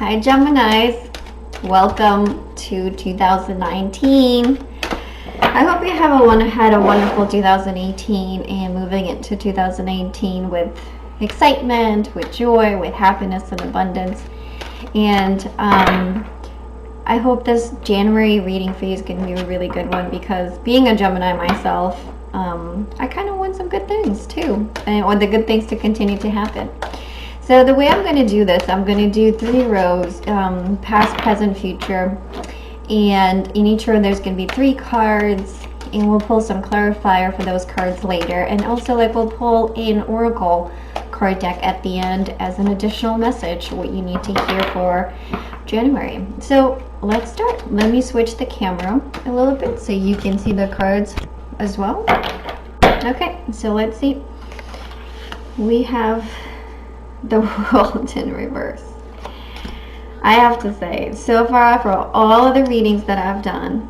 Hi Geminis, welcome to 2019. I hope you had a wonderful 2018 and moving into 2019 with excitement, with joy, with happiness and abundance. And I hope this January reading for you is going to be a really good one, because being a Gemini myself, I kind of want some good things too. I want the good things to continue to happen. So the way I'm going to do this, I'm going to do 3 rows, past, present, future. And in each row there's going to be 3 cards, and we'll pull some clarifier for those cards later. And also we'll pull an oracle card deck at the end as an additional message, what you need to hear for January. So let's start. Let me switch the camera a little bit so you can see the cards as well. Okay, so let's see. We have the world in reverse. I have to say, so far for all of the readings that I've done,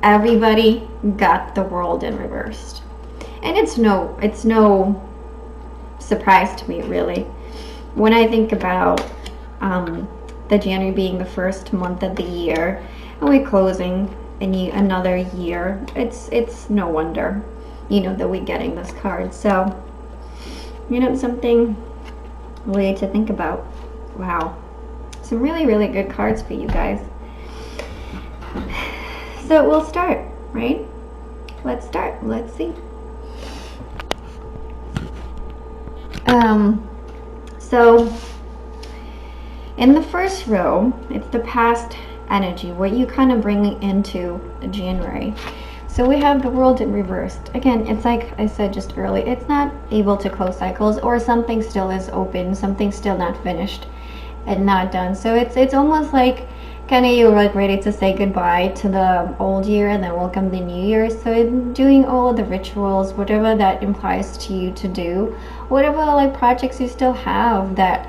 everybody got the world in reverse, and it's no surprise to me, really, when I think about the January being the first month of the year and we're closing another year. It's no wonder, that we're getting this card. So something really to think about. Wow, some really, really good cards for you guys. So we'll start, right? Let's start. Let's see. So in the first row, it's the past energy, what you kind of bring into January. So we have the world in reversed. Again, it's like I said just earlier, it's not able to close cycles, or something still is open, something still not finished and not done. So it's almost like kind of you're like ready to say goodbye to the old year and then welcome the new year. So doing all of the rituals, whatever that implies to you to do, whatever like projects you still have that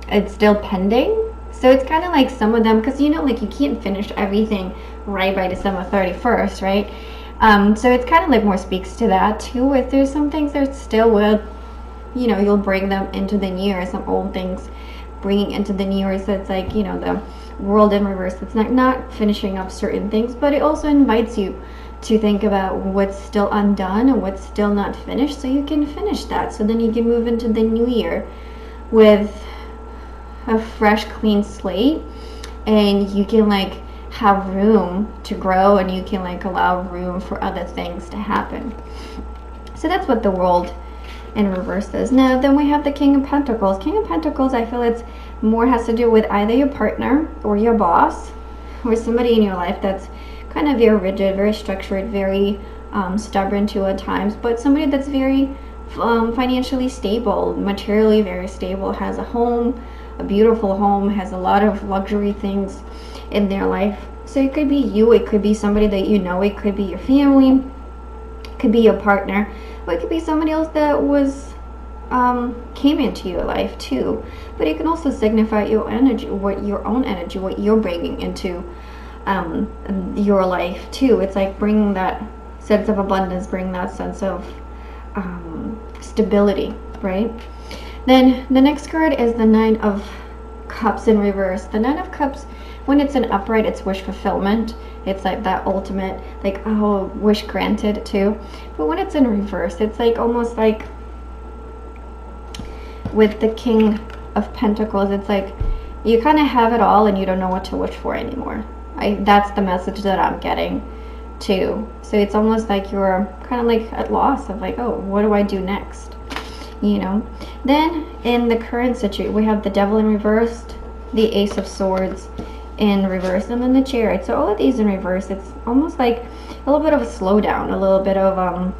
it's still pending. So it's kind of like some of them, because like you can't finish everything right by December 31st, right? So it's kind of like more speaks to that too. If there's some things that still will, you'll bring them into the new year, some old things bringing into the new year. So it's like, the world in reverse. It's not finishing up certain things, but it also invites you to think about what's still undone and what's still not finished, so you can finish that. So then you can move into the new year with a fresh, clean slate, and you can like have room to grow, and you can like allow room for other things to happen. So that's what the world in reverse is. Now then we have the King of Pentacles. King of Pentacles, I feel it's more has to do with either your partner or your boss, or somebody in your life that's kind of very rigid, very structured, very stubborn too at times, but somebody that's very financially stable, materially very stable, has a home, a beautiful home, has a lot of luxury things in their life. So it could be you, it could be somebody that it could be your family, it could be your partner, or it could be somebody else that was came into your life too. But it can also signify your energy, what you're bringing into your life too. It's like bringing that sense of abundance, bringing that sense of stability, right? Then the next card is the 9 of Cups in reverse. The 9 of Cups, when it's in upright, it's wish fulfillment. It's like that ultimate, like, oh, wish granted too. But when it's in reverse, it's like almost like with the King of Pentacles, it's like you kind of have it all and you don't know what to wish for anymore. That's the message that I'm getting too. So it's almost like you're kind of like at loss of like, oh, what do I do next? Then in the current situation, we have the Devil in reverse, the Ace of Swords in reverse, and then the Chariot. So all of these in reverse, it's almost like a little bit of a slowdown, a little bit of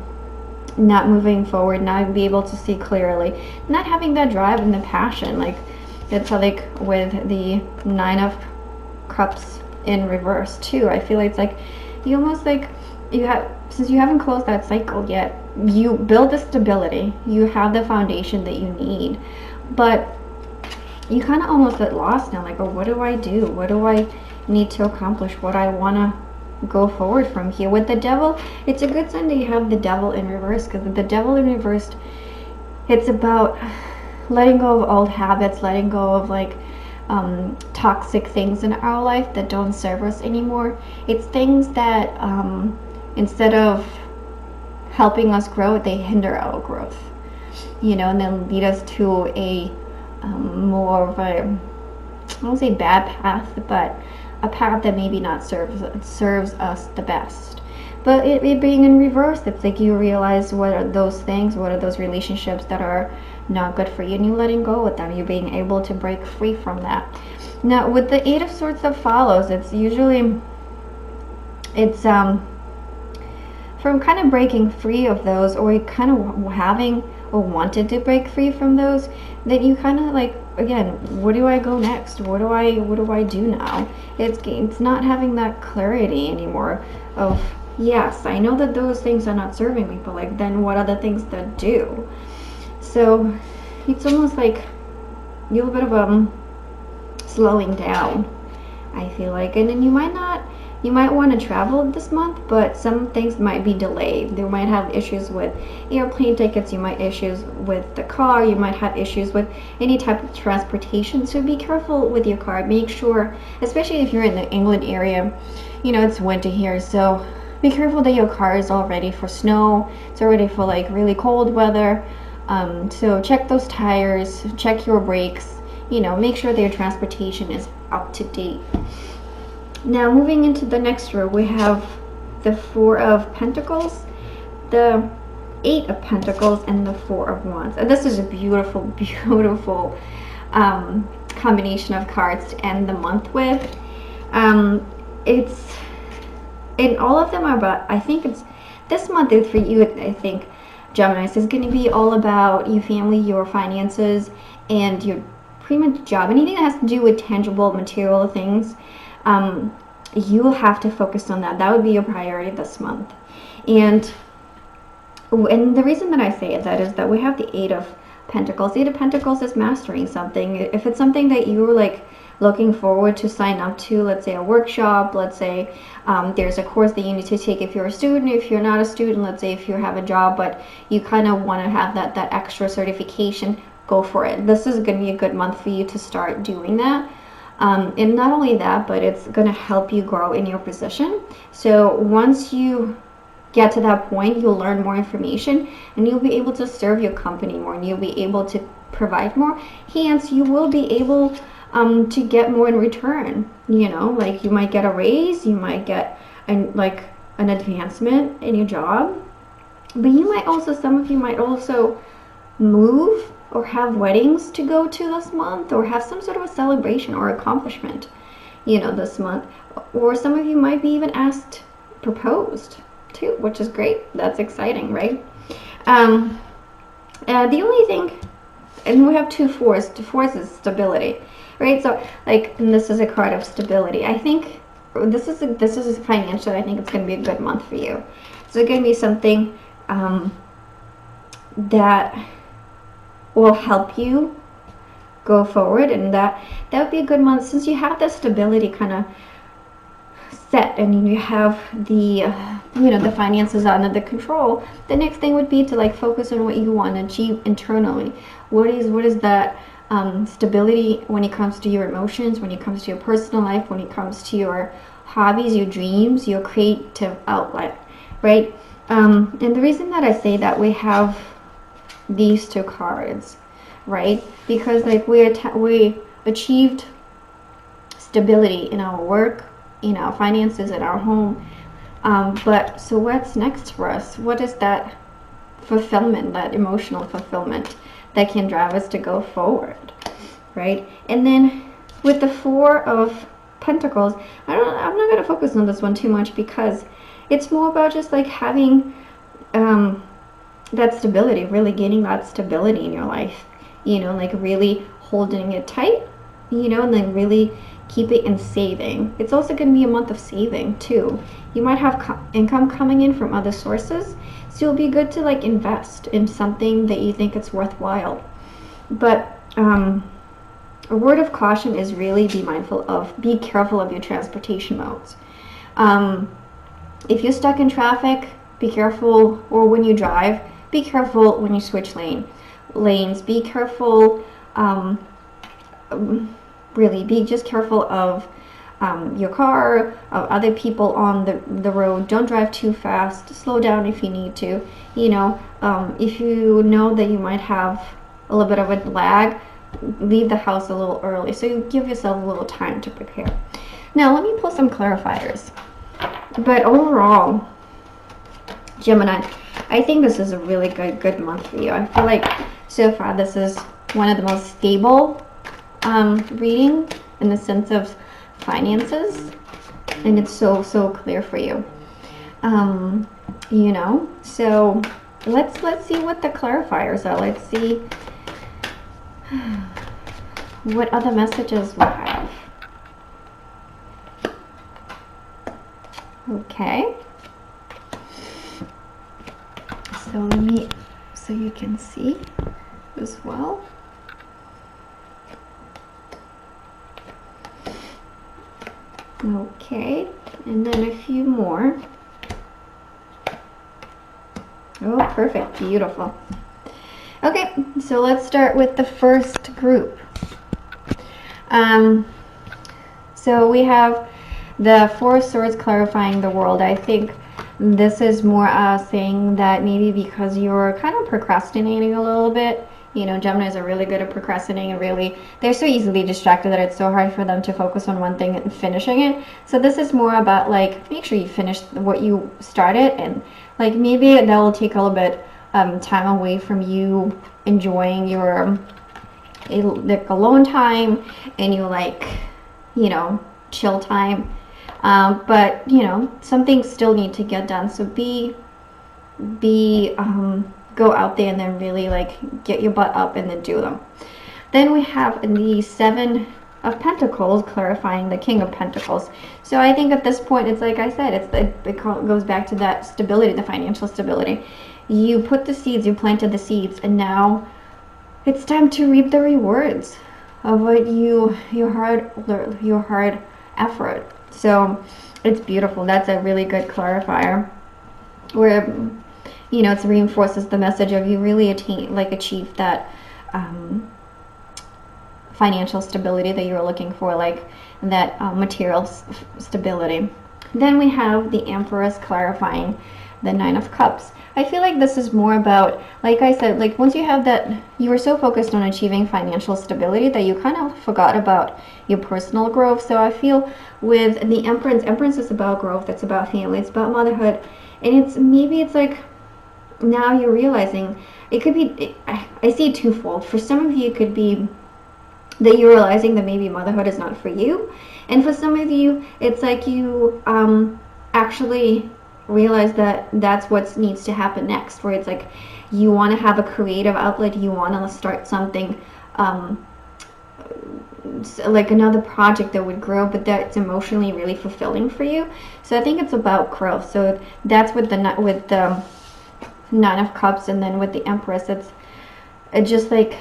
not moving forward, not be able to see clearly, not having that drive and the passion. Like it's like with the 9 of Cups in reverse too. I feel like it's like you almost like since you haven't closed that cycle yet, you build the stability, you have the foundation that you need, but you kind of almost get lost now, like, oh, what do I do? What do I need to accomplish? What I want to go forward from here. With the Devil, it's a good sign that you have the Devil in reverse, because the Devil in reverse, it's about letting go of old habits, letting go of like toxic things in our life that don't serve us anymore. It's things that instead of helping us grow, they hinder our growth, you know, and then lead us to a more of a, I won't say bad path, but a path that maybe not serves us the best. But it being in reverse, it's like you realize what are those things, what are those relationships that are not good for you, and you're letting go with them. You're being able to break free from that. Now, with the Eight of Swords that follows, it's usually, it's from kind of breaking free of those, or kind of having or wanted to break free from those, that you kind of like, again, where do I go next? What do I do now? It's not having that clarity anymore of, yes, I know that those things are not serving me, but like, then what are the things that do? So it's almost like you're a bit of slowing down, I feel like. And then you might want to travel this month, but some things might be delayed. You might have issues with airplane tickets, you might issues with the car, you might have issues with any type of transportation. So be careful with your car. Make sure, especially if you're in the England area, you know, it's winter here, so be careful that your car is all ready for snow. It's already for like really cold weather. So check those tires, check your brakes, you know, make sure that your transportation is up to date. Now, moving into the next row, we have the Four of Pentacles, the Eight of Pentacles, and the Four of Wands. And this is a beautiful, beautiful combination of cards to end the month with. And all of them are about, I think it's, this month is for you, I think, Geminis, is going to be all about your family, your finances, and your pretty much job. Anything that has to do with tangible material things, you'll have to focus on that. That would be your priority this month. And the reason that I say that is that we have the Eight of Pentacles. Eight of Pentacles is mastering something. If it's something that you're like looking forward to sign up to, let's say a workshop, let's say there's a course that you need to take if you're a student. If you're not a student, let's say if you have a job but you kind of want to have that extra certification, go for it. This is going to be a good month for you to start doing that. And not only that, but it's going to help you grow in your position. So once you get to that point, you'll learn more information and you'll be able to serve your company more, and you'll be able to provide more. Hence, you will be able to get more in return. You know, like you might get a raise, you might get an advancement in your job, but you might also, some of you might also move or have weddings to go to this month, or have some sort of a celebration or accomplishment, you know, this month. Or some of you might be even proposed to, which is great. That's exciting, right? The only thing, and we have two fours. Two fours is stability, right? So like, and this is a card of stability. I think this is financial. I think it's going to be a good month for you. So it's going to be something that will help you go forward, and that would be a good month since you have the stability kind of set and you have the the finances under the control. The next thing would be to like focus on what you want to achieve internally. What is that stability when it comes to your emotions, when it comes to your personal life, when it comes to your hobbies, your dreams, your creative outlet, right? And the reason that I say that we have these two cards, right? Because like we achieved stability in our work, in our finances, in our home, but so what's next for us? What is that fulfillment, that emotional fulfillment that can drive us to go forward, right? And then with the Four of Pentacles, I'm not going to focus on this one too much because it's more about just like having that stability, really gaining that stability in your life, you know, like really holding it tight, you know, and then really keep it in saving. It's also going to be a month of saving too. You might have income coming in from other sources, so it'll be good to like invest in something that you think it's worthwhile. But a word of caution is really be careful of your transportation modes. If you're stuck in traffic, be careful, or when you drive, be careful when you switch lane. lanes. Be careful, really, be just careful of your car, of other people on the road. Don't drive too fast. Slow down if you need to. You know, if you know that you might have a little bit of a lag, leave the house a little early so you give yourself a little time to prepare. Now let me pull some clarifiers. But overall, Gemini, I think this is a really good month for you. I feel like so far this is one of the most stable reading in the sense of finances, and it's so clear for you. You know, so let's see what the clarifiers are. Let's see what other messages we have. Okay. So let me, so you can see as well. Okay, and then a few more. Oh, perfect, beautiful. Okay, so let's start with the first group. So we have the Four of Swords clarifying the world. I think this is more saying that maybe because you're kind of procrastinating a little bit. You know, Geminis are really good at procrastinating, and really, they're so easily distracted that it's so hard for them to focus on one thing and finishing it. So this is more about, like, make sure you finish what you started, and, like, maybe that will take a little bit time away from you enjoying your, like, alone time and your, like, you know, chill time. But, you know, some things still need to get done. So go out there and then really, like, get your butt up and then do them. Then we have the Seven of Pentacles clarifying the King of Pentacles. So I think at this point, it's like I said, it goes back to that stability, the financial stability. You put the seeds, you planted the seeds, and now it's time to reap the rewards of what your hard effort. So it's beautiful. That's a really good clarifier, where, you know, it reinforces the message of you really achieve that financial stability that you were looking for, like that material stability. Then we have the Empress clarifying the Nine of Cups. I feel like this is more about, like I said, like once you have that, you were so focused on achieving financial stability that you kind of forgot about your personal growth. So I feel with the Empress is about growth, it's about family, it's about motherhood, and it's like now you're realizing it could be, I see it twofold. For some of you, it could be that you're realizing that maybe motherhood is not for you, and for some of you, it's like you actually realize that that's what needs to happen next, where it's like you want to have a creative outlet, you want to start something like another project that would grow, but that's emotionally really fulfilling for you. So I think it's about growth. So that's with the Nine of Cups, and then with the Empress, it's just like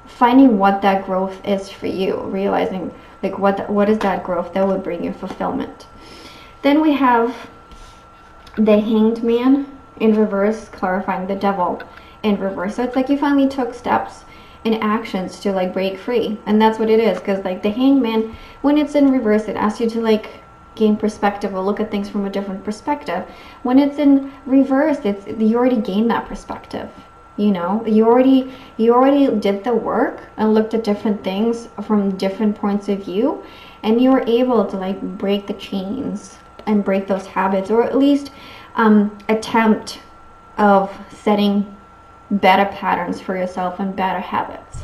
finding what that growth is for you, realizing like what is that growth that would bring you fulfillment. Then we have the Hanged Man in reverse, clarifying the Devil in reverse. So it's like you finally took steps and actions to like break free, and that's what it is. Because like the Hanged Man, when it's in reverse, it asks you to like gain perspective or look at things from a different perspective. When it's in reverse, it's you already gained that perspective. You know, you already did the work and looked at different things from different points of view, and you were able to like break the chains and break those habits, or at least attempt of setting better patterns for yourself and better habits.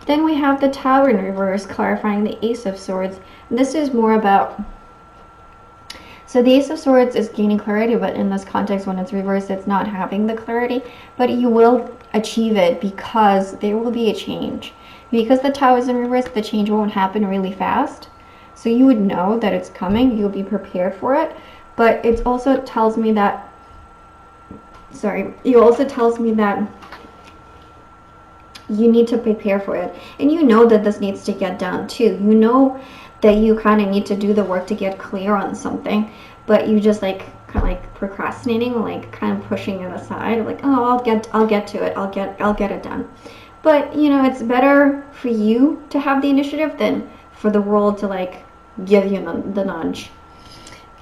Then we have the Tower in reverse, clarifying the Ace of Swords. And this is more about, so the Ace of Swords is gaining clarity, but in this context, when it's reversed, it's not having the clarity, but you will achieve it because there will be a change. Because the Tower is in reverse, the change won't happen really fast. So you would know that it's coming, you'll be prepared for it, but it also tells me that, it also tells me that you need to prepare for it. And you know that this needs to get done too. You know that you kind of need to do the work to get clear on something, but you just like kind of like procrastinating, like kind of pushing it aside, like, oh, I'll get to it, I'll get it done. But, you know, it's better for you to have the initiative than for the world to like give you the nudge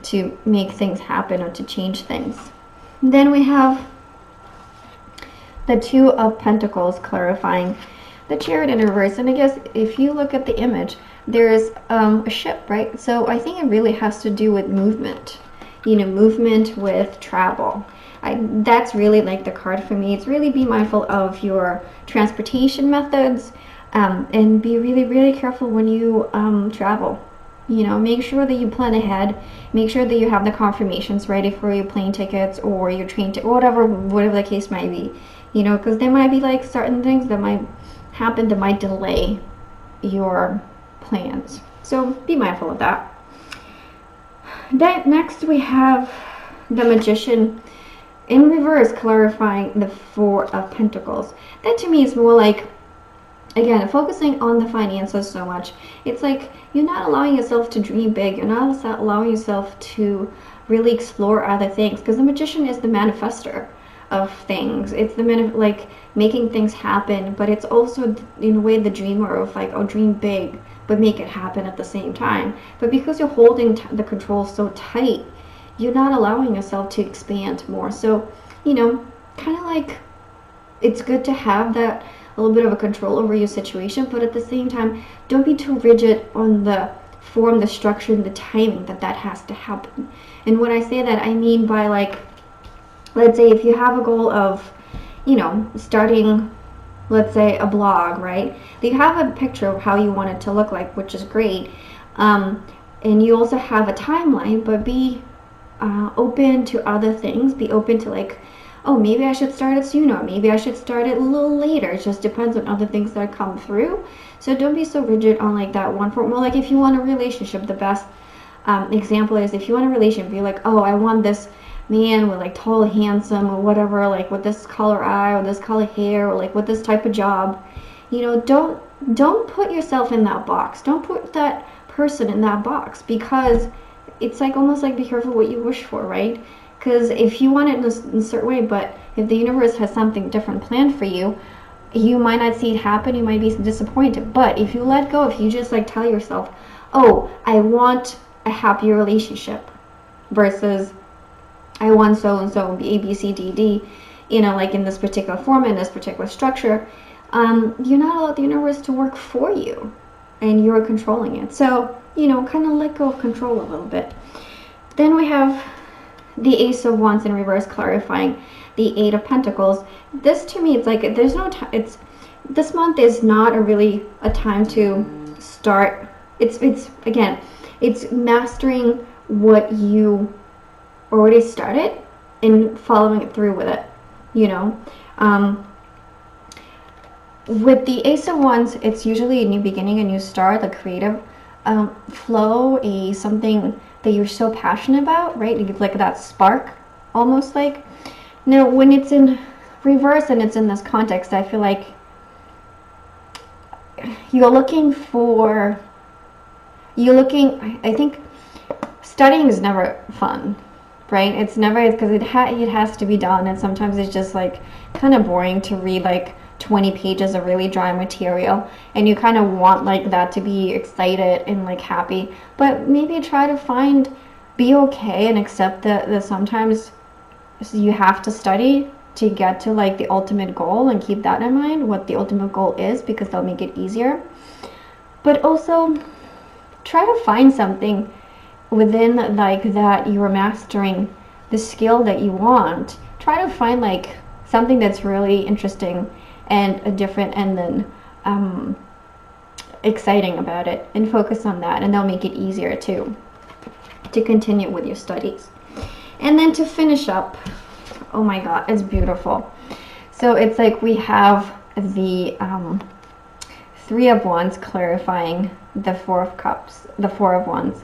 to make things happen or to change things. Then we have the Two of Pentacles clarifying the Chariot in reverse. And I guess if you look at the image, there's a ship, right? So I think it really has to do with movement, you know, movement with travel. That's really like the card for me. It's really be mindful of your transportation methods, and be really, really careful when you travel. You know, make sure that you plan ahead. Make sure that you have the confirmations ready for your plane tickets or your train ticket, whatever the case might be. You know, because there might be like certain things that might happen that might delay your plans. So be mindful of that. Then next we have the Magician in reverse, clarifying the Four of Pentacles. That to me is more like, again, focusing on the finances so much. It's like you're not allowing yourself to dream big. You're not allowing yourself to really explore other things, because the Magician is the manifester of things. It's the like making things happen, but it's also in a way the dreamer of like, oh, dream big but make it happen at the same time. But because you're holding the control so tight, you're not allowing yourself to expand more. So, you know, kind of like it's good to have that a little bit of a control over your situation, but at the same time, don't be too rigid on the form, the structure, and the timing that has to happen. And when I say that, I mean by like, let's say if you have a goal of, you know, starting, let's say, a blog, right? You have a picture of how you want it to look like, which is great. And you also have a timeline, but be open to other things. Be open to like, oh, maybe I should start it sooner. Maybe I should start it a little later. It just depends on other things that come through. So don't be so rigid on like that one form. Well, like if you want a relationship, the best example is if you want a relationship, you're like, oh, I want this man with like tall, handsome, or whatever, like with this color eye or this color hair, or like with this type of job. You know, don't put yourself in that box. Don't put that person in that box, because it's like almost like be careful what you wish for, right? Because if you want it in a certain way, but if the universe has something different planned for you, you might not see it happen. You might be disappointed. But if you let go, if you just like tell yourself, oh, I want a happy relationship, versus I want so and so, A, B, C, D, D, you know, like in this particular form, in this particular structure, you're not allowed the universe to work for you, and you're controlling it. So, you know, kind of let go of control a little bit. Then we have the Ace of Wands in reverse, clarifying the Eight of Pentacles. This to me, it's like there's no time. It's this month is not really a time to start. It's again, it's mastering what you already started and following it through with it, you know. With the Ace of Wands, it's usually a new beginning, a new start, a creative flow, something that you're so passionate about, right? Like that spark, almost like. Now, when it's in reverse and it's in this context, I feel like I think studying is never fun, right? It's never, because it has to be done, and sometimes it's just like kind of boring to read like 20 pages of really dry material, and you kind of want like that to be excited and like happy. But maybe try to be okay and accept that sometimes you have to study to get to like the ultimate goal, and keep that in mind, what the ultimate goal is, because that'll make it easier. But also try to find something within like that you are mastering, the skill that you want. Try to find like something that's really interesting and different, and then exciting about it, and focus on that, and that'll make it easier to continue with your studies. And then to finish up, oh my god, it's beautiful. So it's like we have the Three of Wands clarifying the Four of Cups, the Four of Wands.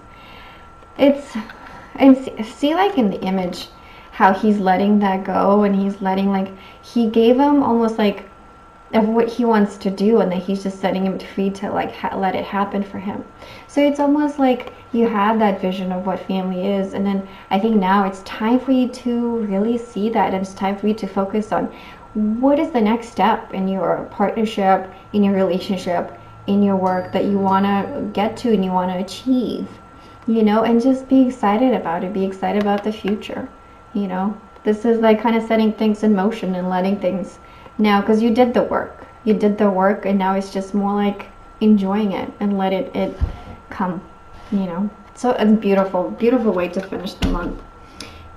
And see like in the image how he's letting that go, and he's letting, like, he gave him almost like of what he wants to do, and then he's just setting him free to like let it happen for him. So it's almost like you had that vision of what family is, and then I think now it's time for you to really see that, and it's time for you to focus on what is the next step in your partnership, in your relationship, in your work that you want to get to and you want to achieve, you know, and just be excited about it. Be excited about the future, you know. This is like kind of setting things in motion and letting things now, because you did the work. You did the work, and now it's just more like enjoying it and let it come, you know. So it's a beautiful, beautiful way to finish the month.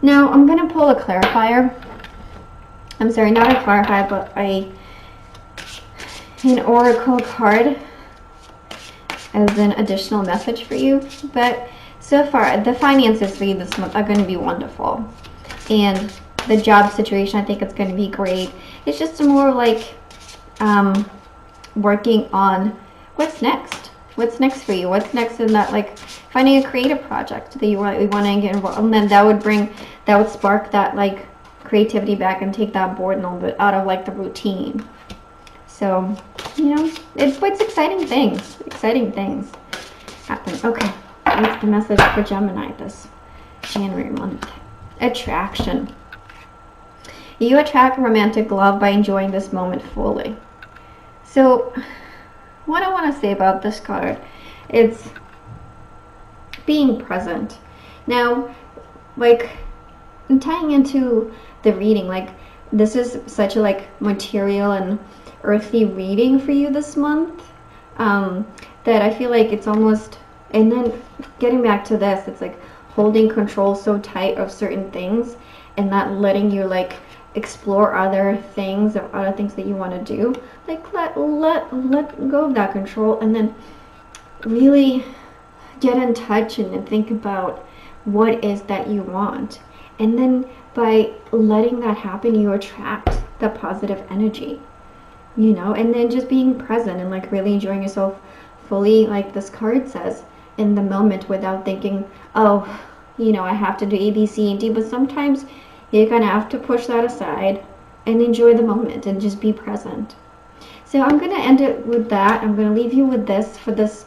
Now I'm going to pull a clarifier. I'm sorry, not a clarifier, but an oracle card as an additional message for you. But so far, the finances for you this month are going to be wonderful. And the job situation, I think it's going to be great. It's just more like working on what's next. What's next for you? What's next in that, like finding a creative project that you want to get involved, and then that would spark that like creativity back and take that boredom a little bit out of like the routine. So, you know, it's exciting things happen. Okay, what's the message for Gemini this January month? Attraction. You attract romantic love by enjoying this moment fully. So what I want to say about this card, it's being present. Now, like tying into the reading, like this is such a like material and earthy reading for you this month, that I feel like it's almost, and then getting back to this, it's like holding control so tight of certain things and not letting you like explore other things or other things that you want to do. Like let go of that control, and then really get in touch and think about what it is that you want. And then by letting that happen, you attract the positive energy, you know. And then just being present and like really enjoying yourself fully, like this card says, in the moment, without thinking, oh, you know, I have to do A, B, C, and D. But sometimes you're gonna have to push that aside and enjoy the moment and just be present. So I'm gonna end it with that. I'm gonna leave you with this for this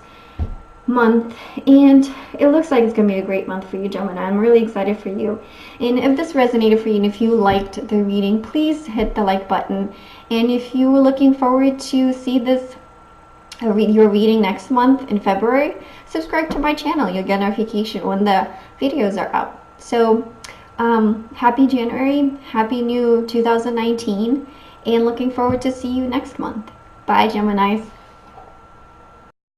month, and it looks like it's gonna be a great month for you, Gemini. I'm really excited for you. And if this resonated for you, and if you liked the reading, please hit the like button. And if you were looking forward to see this your reading next month in February, subscribe to my channel. You'll get notification when the videos are out. So happy January, happy new 2019, and looking forward to see you next month. Bye, Geminis.